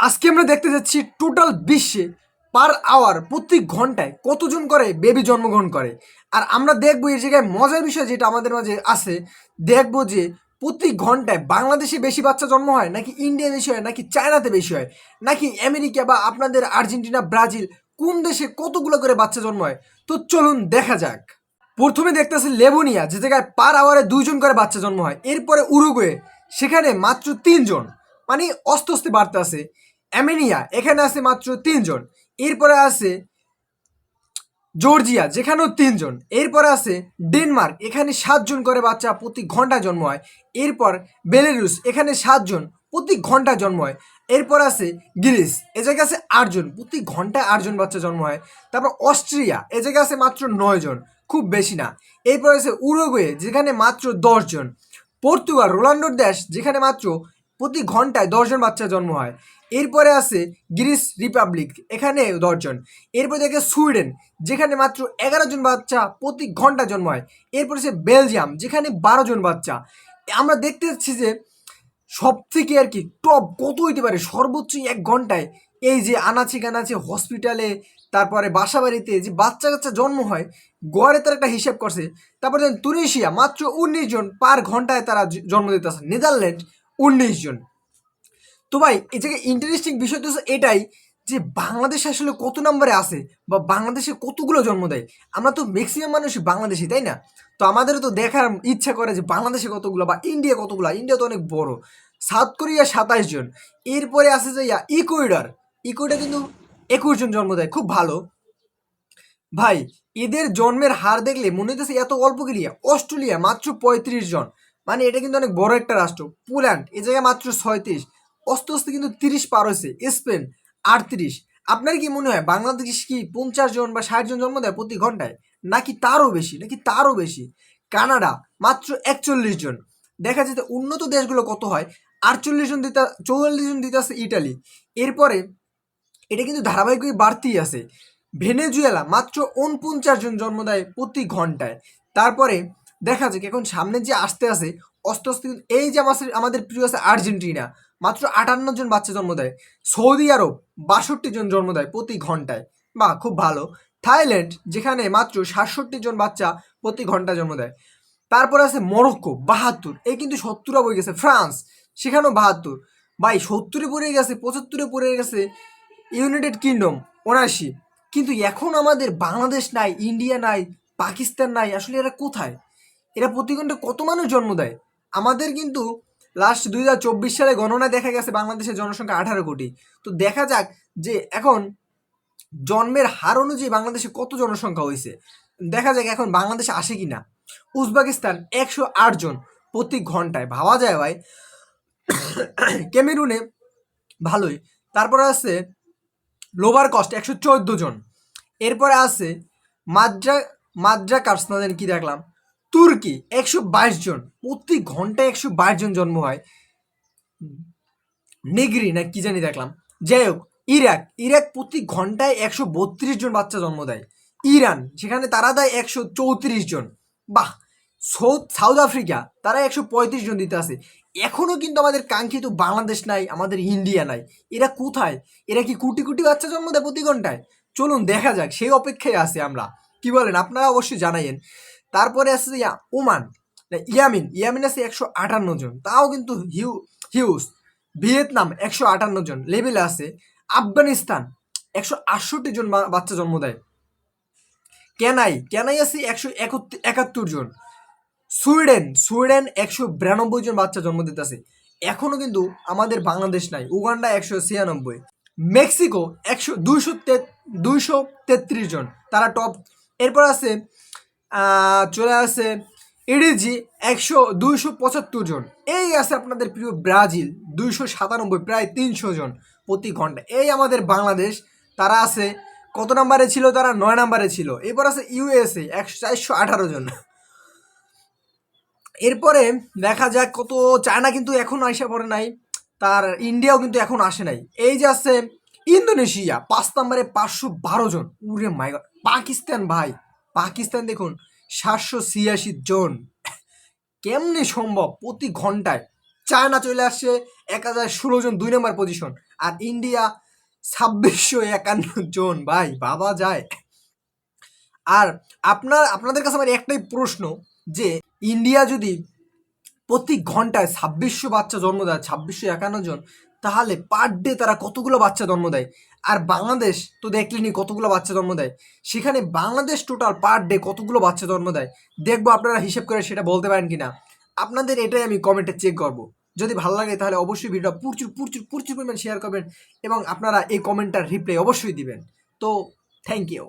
আজকে আমরা দেখতে যাচ্ছি টোটাল বিশ্বে পার আওয়ার প্রতি ঘন্টায় কতজন করে বেবি জন্মগ্রহণ করে। আর আমরা দেখবো এই জায়গায় মজার বিষয় যেটা আমাদের মাঝে আছে, দেখবো যে প্রতি ঘন্টায় বাংলাদেশে বেশি বাচ্চা জন্ম হয় নাকি ইন্ডিয়া বেশি হয় নাকি চায়নাতে বেশি হয় নাকি আমেরিকা বা আপনাদের আর্জেন্টিনা ব্রাজিল কোন দেশে কতগুলো করে বাচ্চা জন্ম হয়। তো চলুন দেখা যাক। প্রথমে দেখতেছি লেবুনিয়া, যে জায়গায় পার আওয়ারে 2 জন করে বাচ্চা জন্ম হয়। এরপরে উরুগুয়ে, সেখানে মাত্র 3 জন, মানে আস্তে আস্তে বাড়তে আছে। অ্যামেনিয়া, এখানে আছে মাত্র 3 জন। এরপরে আছে জর্জিয়া, যেখানেও 3 জন। এরপরে আছে ডেনমার্ক, এখানে 7 জন করে বাচ্চা প্রতি ঘন্টায় জন্ম হয়। এরপর বেলারুস, এখানে 7 জন প্রতি ঘন্টায় জন্ম হয়। এরপর আছে গ্রিস, এ জায়গায় আছে 8 জন, প্রতি ঘন্টায় 8 জন বাচ্চা জন্ম হয়। তারপর অস্ট্রিয়া, এ জায়গায় আছে মাত্র 9 জন, খুব বেশি না। এরপর আছে উরুগুয়ে, যেখানে মাত্র 10 জন। পর্তুগাল, রোনাল্ডোর দেশ, যেখানে মাত্র প্রতি ঘন্টায় 10 জন বাচ্চা জন্ম হয়। এরপরে আছে গ্রিস রিপাবলিক, এখানে 10 জন। এরপর দেখে সুইডেন, যেখানে মাত্র 11 জন বাচ্চা প্রতি ঘন্টা জন্ম হয়। এরপর আছে বেলজিয়াম, যেখানে 12 জন বাচ্চা। আমরা দেখতে পাচ্ছি যে সব থেকে আর কি টপ কত হইতে পারে সর্বোচ্চ 1 ঘন্টায় এই যে আনাচে কানাচে হসপিটালে, তারপরে বাসা বাড়িতে যে বাচ্চা কাচ্চা জন্ম হয়, গড়ে তার একটা হিসাব করছে। তারপরে দেখেন তুনিশিয়া, মাত্র 19 জন পার ঘন্টায় তারা জন্ম দিতেছে। নেদারল্যান্ড 19 জন। তো ভাই এই জায়গায় ইন্টারেস্টিং বিষয় তো এটাই যে বাংলাদেশ আসলে কত নম্বরে আছে বা বাংলাদেশে কতগুলো জন্ম দেয়। আমরা তো ম্যাক্সিমাম মানুষই বাংলাদেশি, তাই না? তো আমাদেরও তো দেখার ইচ্ছা করে যে বাংলাদেশে কতগুলো বা ইন্ডিয়া কতগুলো। ইন্ডিয়া তো অনেক বড়। সাউথ কোরিয়া 27 জন। এরপরে আছে যে ইকুয়েডর, ইকুয়েডর কিন্তু 21 জন জন্ম দেয়, খুব ভালো। ভাই এদের জন্মের হার দেখলে মনে হইতেছে এত অল্প গেলিয়া। অস্ট্রেলিয়া মাত্র 35 জন, মানে এটা কিন্তু অনেক বড় একটা রাষ্ট্র। পোল্যান্ড, এ জায়গায় মাত্র 37। আস্তে আস্তে কিন্তু 30 পার হয়েছে। স্পেন 38। আপনার কি মনে হয় বাংলাদেশ কি 50 জন বা 60 জন জন্ম দেয় প্রতি ঘন্টায়, নাকি তারও বেশি, নাকি তারও বেশি? কানাডা মাত্র 41 জন। দেখা যেতে উন্নত দেশগুলো কত হয়, 48 জন দিতে, 44 জন দিতে আছে ইটালি। এরপরে এটা কিন্তু ধারাবাহিকভাবে বাড়তেই আছে। ভেনেজুয়েলা মাত্র 49 জন জন্ম দেয় প্রতি ঘন্টায়। তারপরে দেখা যাক এখন সামনে যে আসতে আছে আস্তে আস্তে এই যে আমাদের প্রিয় আছে আর্জেন্টিনা, মাত্র 58 জন বাচ্চা জন্ম দেয়। সৌদি আরব 62 জন জন্ম দেয় প্রতি ঘন্টায়, বা খুব ভালো। থাইল্যান্ড, যেখানে মাত্র 67 জন বাচ্চা প্রতি ঘন্টায় জন্ম দেয়। তারপর আছে মরক্কো 72, এই কিন্তু 70 বই গেছে। ফ্রান্স, সেখানেও 72। ভাই 70-এ পড়ে গেছে, 75-এ পড়ে গেছে ইউনাইটেড কিংডম 79। কিন্তু এখন আমাদের বাংলাদেশ নাই, ইন্ডিয়া নাই, পাকিস্তান নাই। আসলে এরা কোথায়? এরা প্রতি ঘন্টায় কত মানুষ জন্ম দেয়? আমাদের কিন্তু লাস্ট 2024 সালে গণনায় দেখা গেছে বাংলাদেশের জনসংখ্যা 18 কোটি। তো দেখা যাক যে এখন জন্মের হার অনুযায়ী বাংলাদেশে কত জনসংখ্যা হয়েছে। দেখা যাক এখন বাংলাদেশে আসে কি না। উজবেকিস্তান 108 জন প্রতি ঘন্টায়, ভাবা যায় ভাই। ক্যামেরুনে ভালোই। তারপরে আছে লোভার কস্ট 114 জন। এরপরে আছে মাদ্রা মাদ্রাকার্স না জানি কি দেখলাম, তুর্কি 122 জন, প্রতি ঘন্টায় 122 জন জন্ম হয়। নেগ্রি না কি জানি দেখলাম। যাই হোক, ইরাক ইরাক প্রতি ঘন্টায় 132 জন বাচ্চা জন্ম দেয়। ইরান, সেখানে তারা দেয় 134 জন। বাহ। সাউথ আফ্রিকা, তারা 135 জন দিতে আছে। এখনো কিন্তু আমাদের কাঙ্ক্ষিত বাংলাদেশ নাই, আমাদের ইন্ডিয়া নাই। এরা কোথায়? এরা কি কোটি কোটি বাচ্চা জন্ম দেয় প্রতি ঘন্টায়? চলুন দেখা যাক, সেই অপেক্ষায় আছে আমরা। কি বলেন আপনারা? অবশ্যই জানাইন। তারপরে আছে যে ওমান, ইয়ামিন আছে 158 জন, তাও কিন্তু হিউজ। ভিয়েতনাম 158 জন লেভেলে আছে। আফগানিস্তান 168 জন বাচ্চা জন্ম দেয়। কেনাই আছে 171 জন। সুইডেন 192 জন বাচ্চা জন্ম দিতেছে। এখনো কিন্তু আমাদের বাংলাদেশ নাই। উগান্ডা 196। মেক্সিকো 233 জন, তারা টপ। এরপর আছে চলে আসে ইডিজি 275 জন। এই আছে আপনাদের প্রিয় ব্রাজিল 297, প্রায় 300 জন প্রতি ঘন্টা। এই আমাদের বাংলাদেশ, তারা আছে কত নাম্বারে ছিল? তারা 9 নাম্বারে ছিল। এরপর আছে ইউএসএ 418 জন। এরপরে দেখা যাক কত। চায়না কিন্তু এখন আসা পড়ে নাই, তার ইন্ডিয়াও কিন্তু এখন আসে নাই। এই যে আছে ইন্দোনেশিয়া 5 নাম্বারে 512 জন। উরে মাই গড। পাকিস্তান ভাই, পাকিস্তান দেখুন 786 জন। কেমনে সম্ভব প্রতি ঘন্টায়? চায়না চলে আসছে 1016 জন, 2 নম্বর পজিশন। আর ইন্ডিয়া 2651 জন, ভাই ভাবা যায়। আর আপনাদের কাছে আমার একটাই প্রশ্ন, যে ইন্ডিয়া যদি প্রতি ঘন্টায় 2600 বাচ্চা জন্ম দেয়, 2651 জন, তাহলে পার ডে তারা কতগুলো বাচ্চা জন্ম দেয়? আর বাংলাদেশ তো দেখলেনি কতগুলো বাচ্চা জন্ম দেয়, সেখানে বাংলাদেশ টোটাল পার ডে কতগুলো বাচ্চা জন্ম দেয় দেখবো, আপনারা হিসেব করে সেটা বলতে পারেন কিনা। আপনাদের এটাই আমি কমেন্টে চেক করব। যদি ভালো লাগে তাহলে অবশ্যই ভিডিওটা প্রচুর প্রচুর প্রচুর পরিমাণ শেয়ার করবেন এবং আপনারা এই কমেন্টটার রিপ্লাই অবশ্যই দিবেন। তো থ্যাংক ইউ।